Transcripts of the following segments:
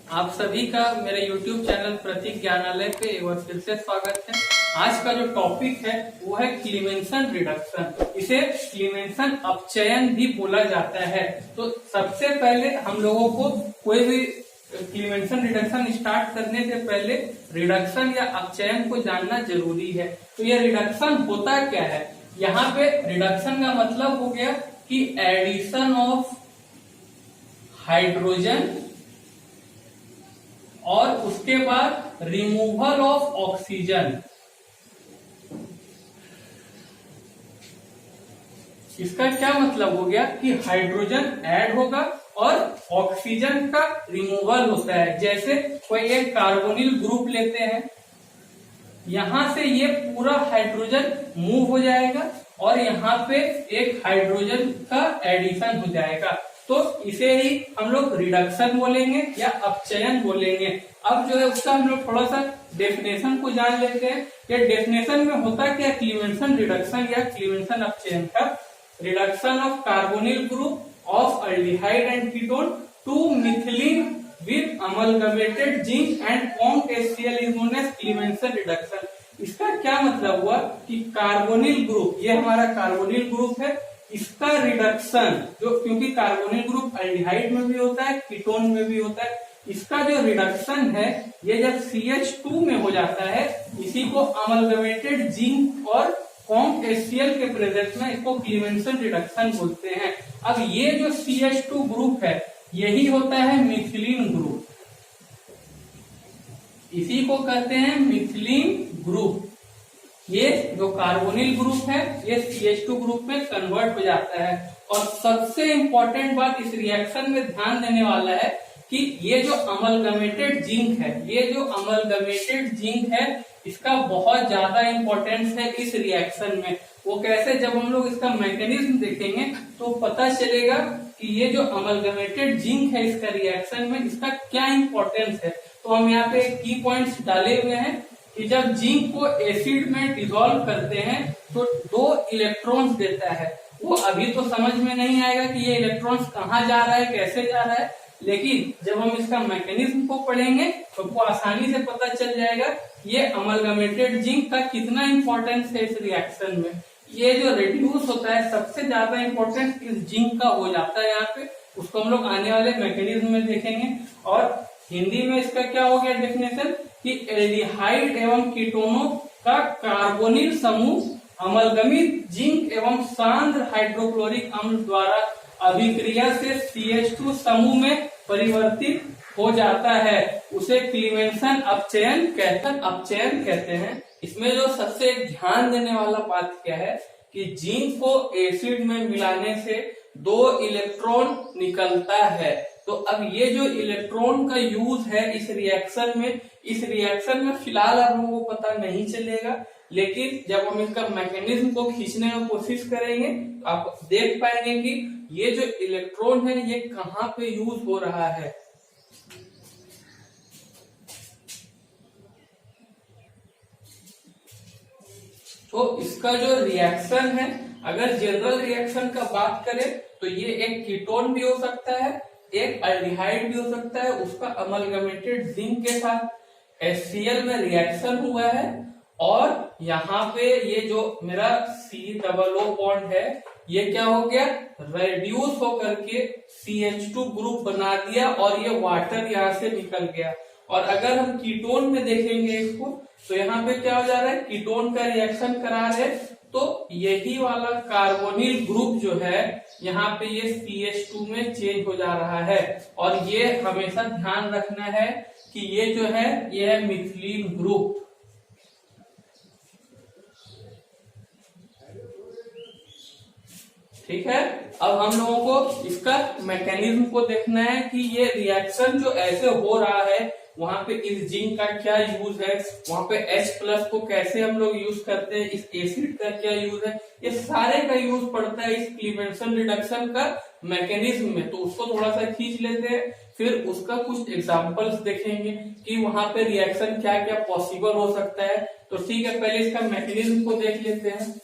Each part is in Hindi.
आप सभी का मेरे YouTube चैनल प्रतीक ज्ञानालय पे एक बार फिर से स्वागत है। आज का जो टॉपिक है वो है क्लीमेंसन रिडक्शन। इसे क्लीमेंसन अपचयन भी बोला जाता है। तो सबसे पहले हम लोगों को कोई भी क्लीमेंसन रिडक्शन स्टार्ट करने से पहले रिडक्शन या अपचयन को जानना जरूरी है। तो ये रिडक्शन होता क्या है? यहाँ पे रिडक्शन का मतलब हो गया कि एडिशन ऑफ हाइड्रोजन और उसके बाद रिमूवल ऑफ ऑक्सीजन। इसका क्या मतलब हो गया कि हाइड्रोजन ऐड होगा और ऑक्सीजन का रिमूवल होता है। जैसे कोई एक कार्बोनिल ग्रुप लेते हैं, यहां से ये पूरा हाइड्रोजन मूव हो जाएगा और यहाँ पे एक हाइड्रोजन का एडिशन हो जाएगा। तो इसे ही हम लोग रिडक्शन बोलेंगे या अपचयन बोलेंगे। अब जो है उसका हम लोग थोड़ा सा डेफिनेशन को जान लेते हैं। ये डेफिनेशन में होता क्या? क्लीमेंसन रिडक्शन या क्लीमेंसन अपचयन का reduction of carbonyl group of aldehyde and ketone to methylene with amalgamated zinc and comp HCl is known as Clemmensen reduction. इसका क्या मतलब हुआ कि कार्बोनिल ग्रुप, ये हमारा कार्बोनिल ग्रुप है, इसका रिडक्शन जो, क्योंकि कार्बोनिल ग्रुप अल्डिहाइड में भी होता है, कीटोन में भी होता है, इसका जो रिडक्शन है ये जब CH2 में हो जाता है, इसी को अमलगमेटेड जिंक और कॉम्प HCl के प्रेजेंस में इसको क्लीमेंसन रिडक्शन बोलते हैं। अब ये जो CH2 ग्रुप है यही होता है मिथिलीन ग्रुप, इसी को कहते हैं मिथिलीन ग्रुप। ये जो कार्बोनिल ग्रुप है ये CH2 ग्रुप में कन्वर्ट हो जाता है। और सबसे इंपॉर्टेंट बात इस रिएक्शन में ध्यान देने वाला है कि ये जो अमलगमेटेड जिंक है, ये जो अमलगमेटेड जिंक है इसका बहुत ज्यादा इंपॉर्टेंस है इस रिएक्शन में। वो कैसे? जब हम लोग इसका मैकेनिज्म देखेंगे तो पता चलेगा कि ये जो अमलगमेटेड जिंक है इसका रिएक्शन में इसका क्या इंपॉर्टेंस है। तो हम यहाँ पे की पॉइंट्स डाले हुए हैं कि जब जिंक को एसिड में डिसॉल्व करते हैं तो 2 इलेक्ट्रॉन्स देता है। वो अभी तो समझ में नहीं आएगा कि ये इलेक्ट्रॉन्स कहाँ जा रहा है, कैसे जा रहा है, लेकिन जब हम इसका मैकेनिज्म को पढ़ेंगे तो वो आसानी से पता चल जाएगा ये अमलगमेटेड जिंक का कितना इंपॉर्टेंस है इस रिएक्शन में। ये जो रिड्यूस होता है सबसे ज्यादा इंपॉर्टेंस इस जिंक का हो जाता है यहाँ पे, उसको हम लोग आने वाले मैकेनिज्म में देखेंगे। और हिंदी में इसका क्या हो गया डेफिनेशन कि एल्डिहाइड एवं कीटोनों का कार्बोनिल समूह अमलगमित जिंक एवं सांद्र हाइड्रोक्लोरिक अम्ल द्वारा अभिक्रिया से CH2 समूह में परिवर्तित हो जाता है, उसे क्लीमेंसन अपचयन कहते हैं। इसमें जो सबसे ध्यान देने वाला बात क्या है कि जिंक को एसिड में मिलाने से 2 इलेक्ट्रॉन निकलता है। तो अब ये जो इलेक्ट्रॉन का यूज है इस रिएक्शन में फिलहाल आप लोगों को पता नहीं चलेगा, लेकिन जब हम इसका मैकेनिज्म को खींचने की कोशिश करेंगे तो आप देख पाएंगे कि ये जो इलेक्ट्रॉन है ये कहाँ पे यूज हो रहा है। तो इसका जो रिएक्शन है, अगर जनरल रिएक्शन का बात करें तो ये एक कीटोन भी हो सकता है, एक अल्डिहाइड भी हो सकता है, उसका अमलगमेटेड जिंक के साथ HCl में रिएक्शन हुआ है और यहाँ पे ये जो मेरा COO बॉन्ड है ये क्या हो गया? रेड्यूस होकर के CH2 ग्रुप बना दिया और ये वाटर यहाँ से निकल गया। और अगर हम कीटोन में देखेंगे इसको तो यहाँ पे क्या हो जा रहा है? कीटोन का रिएक्शन करा रहे, तो यही वाला कार्बोनिल ग्रुप जो है यहाँ पे ये CH2 में चेंज हो जा रहा है। और ये हमेशा ध्यान रखना है कि ये जो है ये है मिथिलीन ग्रुप। ठीक है, अब हम लोगों को इसका मैकेनिज्म को देखना है कि ये रिएक्शन जो ऐसे हो रहा है वहां पे इस जिंक का क्या यूज है, वहां पे H+ को कैसे हम लोग यूज करते हैं, इस एसिड का क्या यूज है, ये सारे का यूज पड़ता है इस क्लीमेंसन रिडक्शन का मैकेनिज्म में। तो उसको थोड़ा सा खींच लेते हैं, फिर उसका कुछ एग्जांपल्स देखेंगे कि वहां पे रिएक्शन क्या क्या पॉसिबल हो सकता है। तो ठीक है, पहले इसका मैकेनिज्म को देख लेते हैं।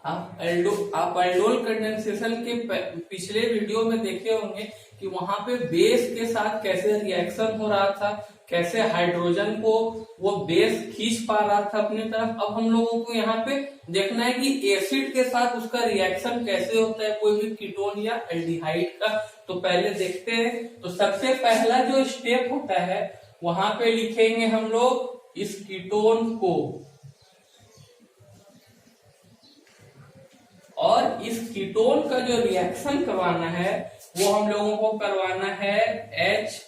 आप एल्डोल कंडेंसेशन के पिछले वीडियो में देखे होंगे कि वहां पे बेस के साथ कैसे रिएक्शन हो रहा था, कैसे हाइड्रोजन को वो बेस खींच पा रहा था अपनी तरफ। अब हम लोगों को यहाँ पे देखना है कि एसिड के साथ उसका रिएक्शन कैसे होता है, कोई भी कीटोन या एल्डिहाइड का। तो पहले देखते हैं। तो सबसे पहला जो स्टेप होता है वहां पे लिखेंगे हम लोग इस कीटोन को, और इस कीटोन का जो रिएक्शन करवाना है वो हम लोगों को करवाना है H+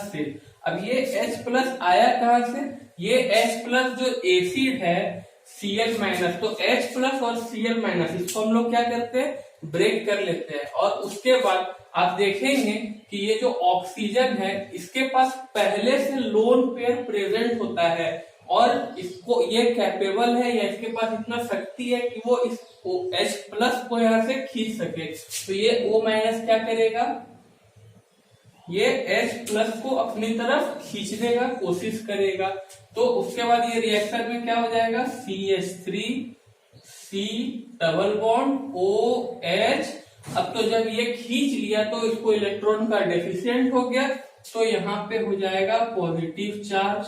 से। अब ये H+ आया कहां से? ये H+ जो एसिड है Cl-, तो H+ और Cl- इसको हम लोग क्या करते हैं, ब्रेक कर लेते हैं। और उसके बाद आप देखेंगे कि ये जो ऑक्सीजन है इसके पास पहले से लोन पेयर प्रेजेंट होता है, और इसको ये कैपेबल है या इसके पास इतना शक्ति है कि वो इस H+ को यहाँ से खींच सके। तो ये O- क्या करेगा, ये H+ को अपनी तरफ खींचने का कोशिश करेगा। तो उसके बाद ये रिएक्शन में क्या हो जाएगा, CH3 C double bond OH। अब तो जब ये खींच लिया तो इसको इलेक्ट्रॉन का डेफिशिएंट हो गया, तो यहाँ पे हो जाएगा पॉजिटिव चार्ज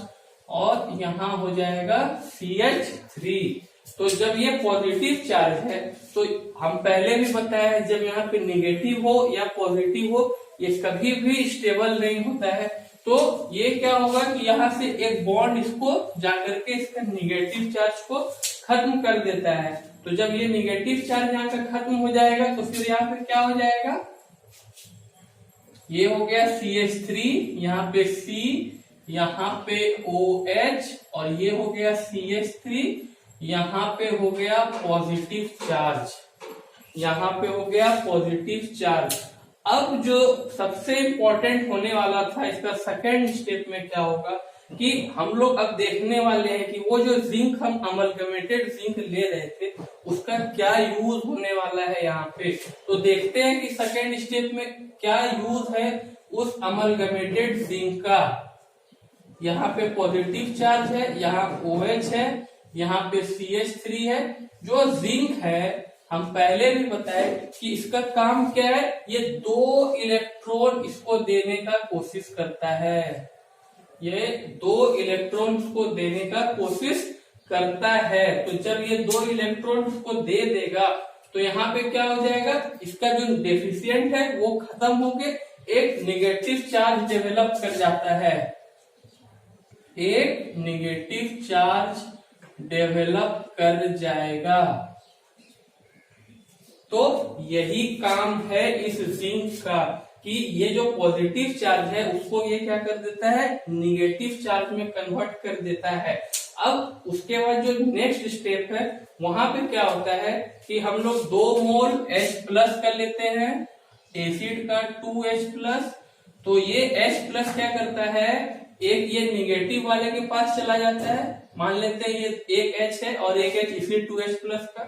और यहाँ हो जाएगा CH3। तो जब ये पॉजिटिव चार्ज है तो हम पहले भी बताया है, जब यहाँ पे निगेटिव हो या पॉजिटिव हो ये कभी भी स्टेबल नहीं होता है। तो ये क्या होगा कि यहाँ से एक बॉन्ड इसको जाकर के इसका निगेटिव चार्ज को खत्म कर देता है। तो जब ये निगेटिव चार्ज यहाँ का खत्म हो जाएगा तो फिर यहाँ पे क्या हो जाएगा, ये हो गया CH3, यहाँ पे C, यहाँ पे OH, और ये हो गया CH3, यहाँ पे हो गया पॉजिटिव चार्ज, यहाँ पे हो गया पॉजिटिव चार्ज। अब जो सबसे इंपॉर्टेंट होने वाला था इसका सेकेंड स्टेप में क्या होगा कि हम लोग अब देखने वाले हैं कि वो जो जिंक हम अमलगमेटेड जिंक ले रहे थे उसका क्या यूज होने वाला है यहाँ पे। तो देखते हैं कि सेकेंड स्टेप में क्या यूज है उस अमलगमेटेड जिंक का। यहाँ पे पॉजिटिव चार्ज है, यहाँ OH है, यहाँ पे CH3 है। जो जिंक है हम पहले भी बताए कि इसका काम क्या है, ये 2 इलेक्ट्रॉन इसको देने का कोशिश करता है, ये 2 इलेक्ट्रॉन को देने का कोशिश करता है। तो जब ये 2 इलेक्ट्रॉन को दे देगा तो यहाँ पे क्या हो जाएगा, इसका जो डेफिशिएंट है वो खत्म होके एक निगेटिव चार्ज डेवलप कर जाता है, एक निगेटिव चार्ज डेवलप कर जाएगा। तो यही काम है इस जिंक का कि ये जो पॉजिटिव चार्ज है उसको ये क्या कर देता है, निगेटिव चार्ज में कन्वर्ट कर देता है। अब उसके बाद जो नेक्स्ट स्टेप है वहां पे क्या होता है कि हम लोग 2 मोल H+ कर लेते हैं एसिड का 2H+। तो ये H+ क्या करता है, एक ये निगेटिव वाले के पास चला जाता है, मान लेते हैं ये एक H है और एक H इसी 2H+ का,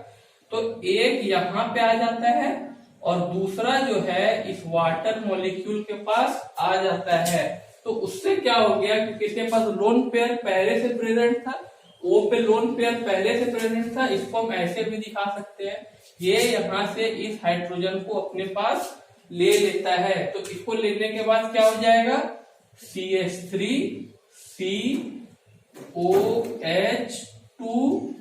तो एक यहाँ पे आ जाता है और दूसरा जो है इस वाटर मॉलिक्यूल के पास आ जाता है। तो उससे क्या हो गया कि किसके पास लोन पेयर पहले से प्रेजेंट था, O पे लोन पेयर पहले से प्रेजेंट था। इसको हम ऐसे भी दिखा सकते हैं, ये यहाँ से इस हाइड्रोजन को अपने पास ले लेता है। तो इसको लेने के बाद क्या हो जाएगा, CH3 COH2,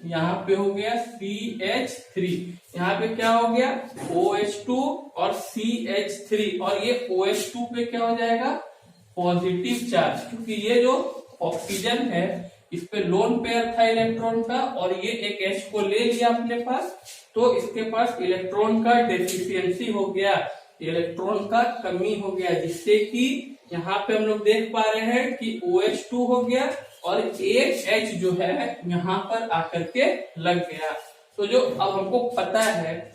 यहाँ पे हो गया CH3, यहाँ पे क्या हो गया OH2 और CH3, और ये OH2 पे क्या हो जाएगा पॉजिटिव चार्ज, क्योंकि ये जो ऑक्सीजन है इस पे लोन पेयर था इलेक्ट्रॉन का और ये एक H को ले लिया अपने पास, तो इसके पास इलेक्ट्रॉन का डेफिशिएंसी हो गया, इलेक्ट्रॉन का कमी हो गया, जिससे कि यहाँ पे हम लोग देख पा रहे हैं कि OH2 हो गया और एक H जो है यहाँ पर आकर के लग गया। तो जो अब हमको पता है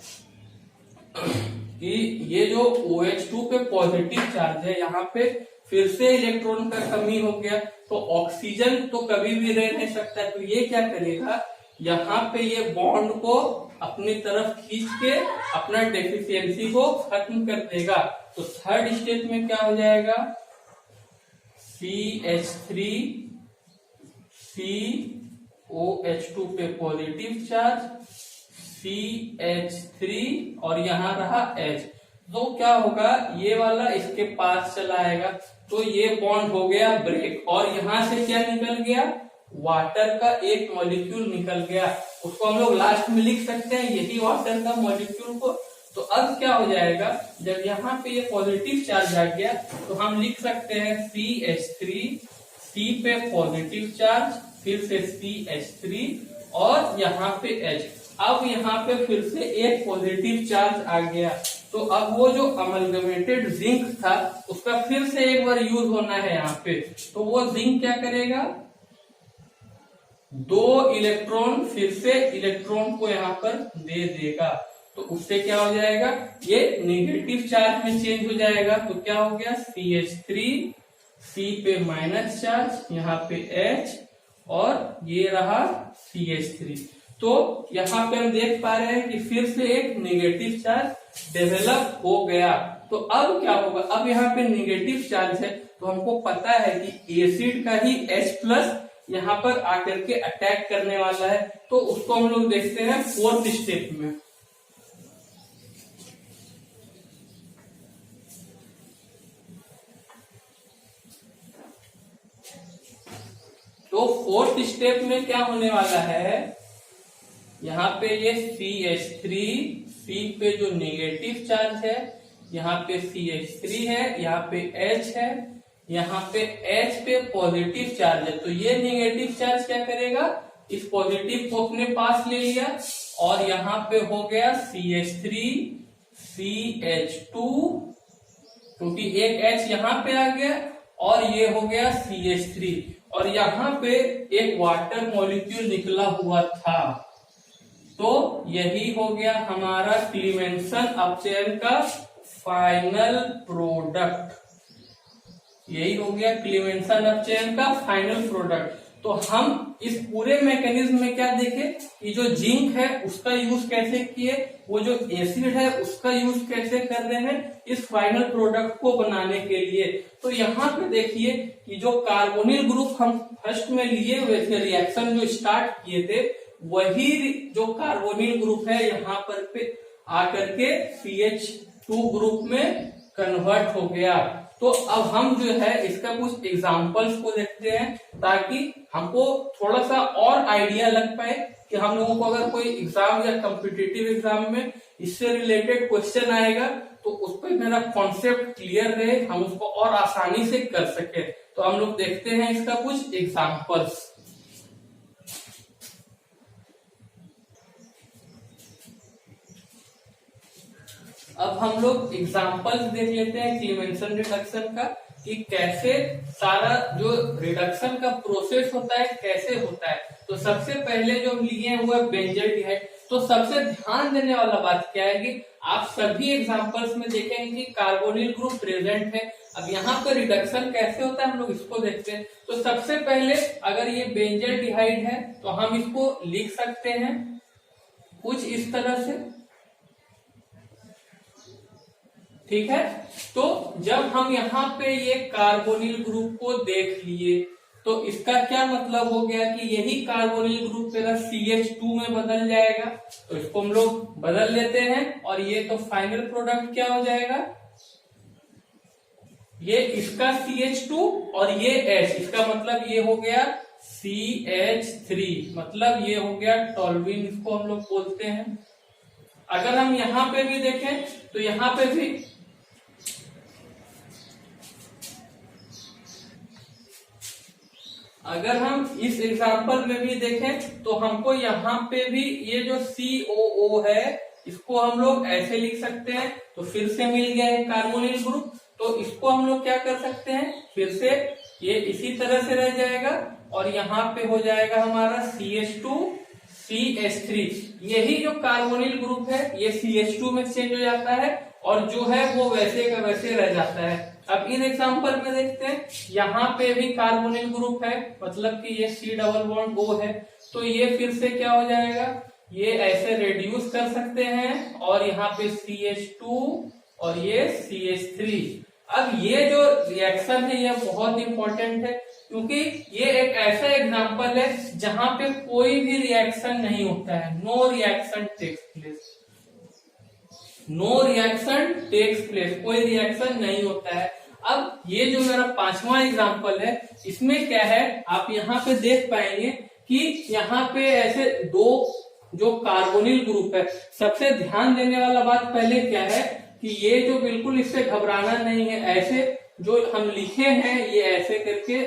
कि ये जो OH2 पे पॉजिटिव चार्ज है यहाँ पे फिर से इलेक्ट्रॉन का कमी हो गया, तो ऑक्सीजन तो कभी भी रह नहीं सकता। तो ये क्या करेगा, यहाँ पे ये बॉन्ड को अपनी तरफ खींच के अपना डेफिशिएंसी को खत्म कर देगा। तो थर्ड स्टेप में क्या हो जाएगा, CH3 COH2 पे पॉजिटिव चार्ज, CH3 और यहाँ रहा H। तो क्या होगा, ये वाला इसके पास चला आएगा तो ये बॉन्ड हो गया ब्रेक, और यहाँ से क्या निकल गया, वाटर का एक मॉलिक्यूल निकल गया। उसको हम लोग लास्ट में लिख सकते हैं, यही वाटर का मॉलिक्यूल को। तो अब क्या हो जाएगा, जब यहाँ पे ये पॉजिटिव चार्ज आ गया तो हम लिख सकते हैं CH3, C पे पॉजिटिव चार्ज, फिर से CH3 और यहाँ पे H। अब यहाँ पे फिर से एक पॉजिटिव चार्ज आ गया, तो अब वो जो अमलगमेटेड जिंक था उसका फिर से एक बार यूज होना है यहाँ पे। तो वो जिंक क्या करेगा, 2 इलेक्ट्रॉन फिर से इलेक्ट्रॉन को यहाँ पर दे देगा। तो उससे क्या हो जाएगा, ये नेगेटिव चार्ज में चेंज हो जाएगा। तो क्या हो गया, CH3, C पे माइनस चार्ज, यहाँ पे H और ये रहा CH3। तो यहाँ पे हम देख पा रहे हैं कि फिर से एक नेगेटिव चार्ज डेवलप हो गया। तो अब क्या होगा, अब यहाँ पे नेगेटिव चार्ज है तो हमको पता है कि एसिड का ही H+ यहाँ पर आकर के अटैक करने वाला है। तो उसको हम लोग देखते हैं 4th स्टेप में। तो 4th स्टेप में क्या होने वाला है, यहाँ पे ये CH3, C पे जो नेगेटिव चार्ज है, यहाँ पे CH3 है, यहाँ पे H है, यहाँ पे H पे पॉजिटिव चार्ज है। तो ये नेगेटिव चार्ज क्या करेगा, इस पॉजिटिव को अपने पास ले लिया और यहाँ पे हो गया CH3, CH2, क्योंकि एक H यहाँ पे आ गया और ये हो गया CH3, और यहाँ पे एक वाटर मॉलिक्यूल निकला हुआ था। तो यही हो गया हमारा क्लीमेंसन अपचयन का फाइनल प्रोडक्ट, यही हो गया क्लीमेंसन अपचयन का फाइनल प्रोडक्ट। तो हम इस पूरे मैकेनिज्म में क्या देखे कि जो जिंक है उसका यूज कैसे किए, वो जो एसिड है उसका यूज कैसे कर रहे हैं इस फाइनल प्रोडक्ट को बनाने के लिए। तो यहाँ पे देखिए कि जो कार्बोनिल ग्रुप हम फर्स्ट में लिए हुए थे, रिएक्शन जो स्टार्ट किए थे, वही जो कार्बोनिल ग्रुप है यहाँ पर पे आकर के CH2 ग्रुप में कन्वर्ट हो गया। तो अब हम जो है इसका कुछ एग्जांपल्स को देखते हैं ताकि हमको थोड़ा सा और आइडिया लग पाए कि हम लोगों को अगर कोई एग्जाम या कॉम्पिटिटिव एग्जाम में इससे रिलेटेड क्वेश्चन आएगा तो उस पर मेरा कॉन्सेप्ट क्लियर रहे, हम उसको और आसानी से कर सके। तो हम लोग देखते हैं इसका कुछ एग्जांपल्स। अब हम लोग एग्जांपल्स देख लेते हैं क्लीमेंसन रिडक्शन का, कि कैसे सारा जो रिडक्शन का प्रोसेस होता है कैसे होता है। तो सबसे पहले जो हम लिए हुआ है बेंजल्डिहाइड। तो सबसे ध्यान देने वाला बात क्या है कि आप सभी एग्जांपल्स में देखेंगे कि कार्बोनिल ग्रुप प्रेजेंट है। अब यहाँ पर रिडक्शन कैसे होता है हम लोग इसको देखते हैं। तो सबसे पहले अगर ये बेंजल्डिहाइड है तो हम इसको लिख सकते हैं कुछ इस तरह से, ठीक है। तो जब हम यहाँ पे ये कार्बोनिल ग्रुप को देख लिए तो इसका क्या मतलब हो गया कि यही कार्बोनिल ग्रुप मेरा CH2 में बदल जाएगा। तो इसको हम लोग बदल लेते हैं और ये तो फाइनल प्रोडक्ट क्या हो जाएगा, ये इसका CH2 और ये H, इसका मतलब ये हो गया CH3, मतलब ये हो गया टोल्यूइन, इसको हम लोग बोलते हैं। अगर हम यहाँ पे भी देखें तो यहाँ पे भी अगर हम इस एग्जांपल में भी देखें तो हमको यहाँ पे भी ये जो COO है इसको हम लोग ऐसे लिख सकते हैं। तो फिर से मिल गया है कार्बोनिल ग्रुप। तो इसको हम लोग क्या कर सकते हैं, फिर से ये इसी तरह से रह जाएगा और यहाँ पे हो जाएगा हमारा CH2 CH3। यही जो कार्बोनिल ग्रुप है ये CH2 में चेंज हो जाता है और जो है वो वैसे का वैसे रह जाता है। अब इन एग्जांपल में देखते हैं, यहाँ पे भी कार्बोनिल ग्रुप है, मतलब कि ये C डबल बॉन्ड O है। तो ये फिर से क्या हो जाएगा, ये ऐसे रिड्यूस कर सकते हैं और यहाँ पे CH2 और ये CH3। अब ये जो रिएक्शन है ये बहुत इंपॉर्टेंट है, क्योंकि ये एक ऐसा एग्जांपल है जहां पे कोई भी रिएक्शन नहीं होता है, no reaction takes place, no reaction takes place, कोई रिएक्शन नहीं होता है। अब ये जो मेरा 5वां एग्जांपल है, इसमें क्या है आप यहाँ पे देख पाएंगे कि यहाँ पे ऐसे दो जो कार्बोनिल ग्रुप है। सबसे ध्यान देने वाला बात पहले क्या है कि ये जो बिल्कुल इससे घबराना नहीं है, ऐसे जो हम लिखे हैं ये ऐसे करके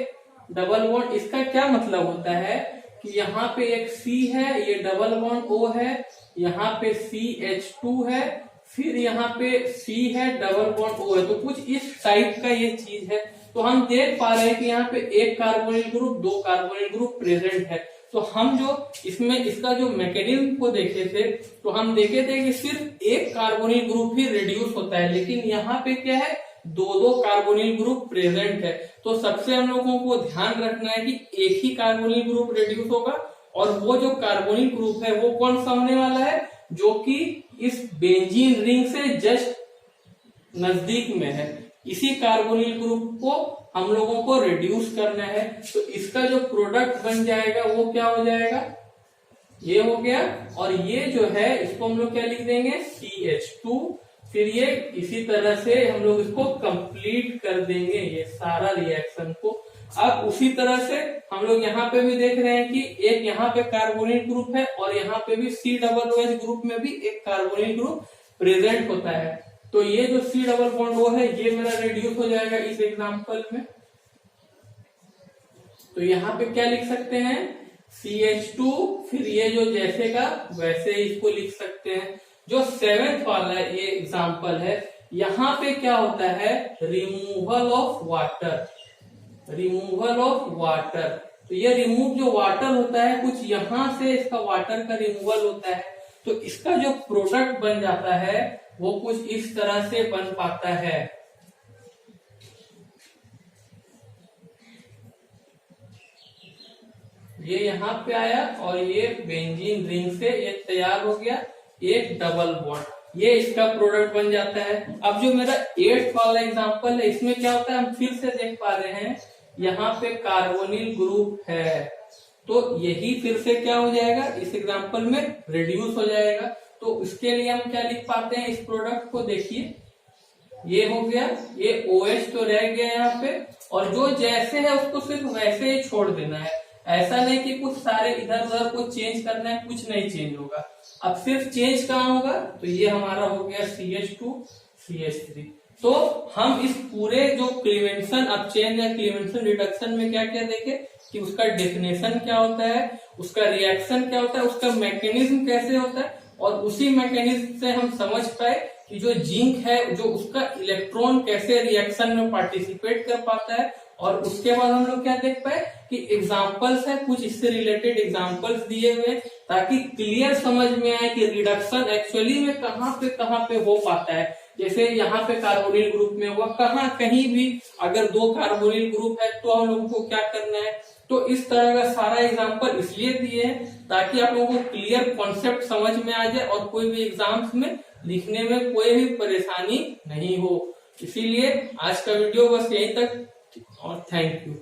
डबल बॉन्ड, इसका क्या मतलब होता है कि यहाँ पे एक C है, ये डबल बॉन्ड O है, यहाँ पे CH2 है, फिर यहाँ पे C है, डबल बॉन्ड O है। तो कुछ इस टाइप का ये चीज है। तो हम देख पा रहे हैं कि यहाँ पे एक कार्बोनिल ग्रुप, दो कार्बोनिल ग्रुप प्रेजेंट है। तो हम जो इसमें इसका जो मैकेनिज्म को देखे थे, तो हम देखे थे कि सिर्फ एक कार्बोनिल ग्रुप ही रिड्यूस होता है, लेकिन यहाँ पे क्या है दो दो कार्बोनिल ग्रुप प्रेजेंट है। तो सबसे हम लोगों को ध्यान रखना है कि एक ही कार्बोनिल ग्रुप रिड्यूस होगा, और वो जो कार्बोनिल ग्रुप है वो कौन सा होने वाला है, जो कि इस बेंजीन रिंग से जस्ट नजदीक में है। इसी कार्बोनिल ग्रुप को हम लोगों को रिड्यूस करना है। तो इसका जो प्रोडक्ट बन जाएगा वो क्या हो जाएगा, ये हो गया, और ये जो है इसको हम लोग क्या लिख देंगे CH2। फिर ये इसी तरह से हम लोग इसको कंप्लीट कर देंगे ये सारा रिएक्शन को। अब उसी तरह से हम लोग यहाँ पे भी देख रहे हैं कि एक यहाँ पे कार्बोनिल ग्रुप है, और यहाँ पे भी COOH ग्रुप में भी एक कार्बोनिल ग्रुप प्रेजेंट होता है। तो ये जो C डबल बॉन्ड O है ये मेरा रिड्यूस हो जाएगा इस एग्जांपल में। तो यहाँ पे क्या लिख सकते हैं CH2, फिर ये जो जैसे का वैसे इसको लिख सकते हैं। जो 7th वाला ये एग्जांपल है, यहाँ पे क्या होता है removal of water, removal of water. तो ये रिमूव जो वाटर होता है, कुछ यहां से इसका वाटर का रिमूवल होता है। तो इसका जो प्रोडक्ट बन जाता है वो कुछ इस तरह से बन पाता है। ये यहाँ पे आया और ये बेंजीन रिंग से ये तैयार हो गया एक डबल बॉन्ड, ये इसका प्रोडक्ट बन जाता है। अब जो मेरा 8th वाला एग्जांपल है, इसमें क्या होता है हम फिर से देख पा रहे हैं यहाँ पे कार्बोनिल ग्रुप है, तो यही फिर से क्या हो जाएगा इस एग्जांपल में रिड्यूस हो जाएगा। तो इसके लिए हम क्या लिख पाते हैं इस प्रोडक्ट को, देखिए ये हो गया, ये OH तो रह गया यहाँ पे, और जो जैसे है उसको सिर्फ वैसे ही छोड़ देना है। ऐसा नहीं कि कुछ सारे इधर उधर को चेंज करना है, कुछ नहीं चेंज होगा। अब सिर्फ चेंज कहाँ होगा, तो ये हमारा हो गया CH2 CH3। तो हम इस पूरे जो क्लीवेंशन अपचेन या क्लीवेंशन रिडक्शन में क्या क्या देखे कि उसका डेफिनेशन क्या होता है, उसका रिएक्शन क्या होता है, उसका मैकेनिज्म कैसे होता है, और उसी मैकेनिज्म से हम समझ पाए कि जो जिंक है जो उसका इलेक्ट्रॉन कैसे रिएक्शन में पार्टिसिपेट कर पाता है। और उसके बाद हम लोग क्या देख पाए कि एग्जाम्पल्स है, कुछ इससे रिलेटेड एग्जाम्पल्स दिए हुए ताकि क्लियर समझ में आए कि रिडक्शन एक्चुअली में कहाँ पे हो पाता है। जैसे यहाँ पे कार्बोनिल ग्रुप में हुआ, कहाँ कहीं भी अगर दो कार्बोनिल ग्रुप है तो हम लोगों को क्या करना है। तो इस तरह का सारा एग्जाम्पल इसलिए दिए हैं ताकि आप लोगों को क्लियर कॉन्सेप्ट समझ में आ जाए और कोई भी एग्जाम्स में लिखने में कोई भी परेशानी नहीं हो। इसीलिए आज का वीडियो बस यहीं तक, और थैंक यू।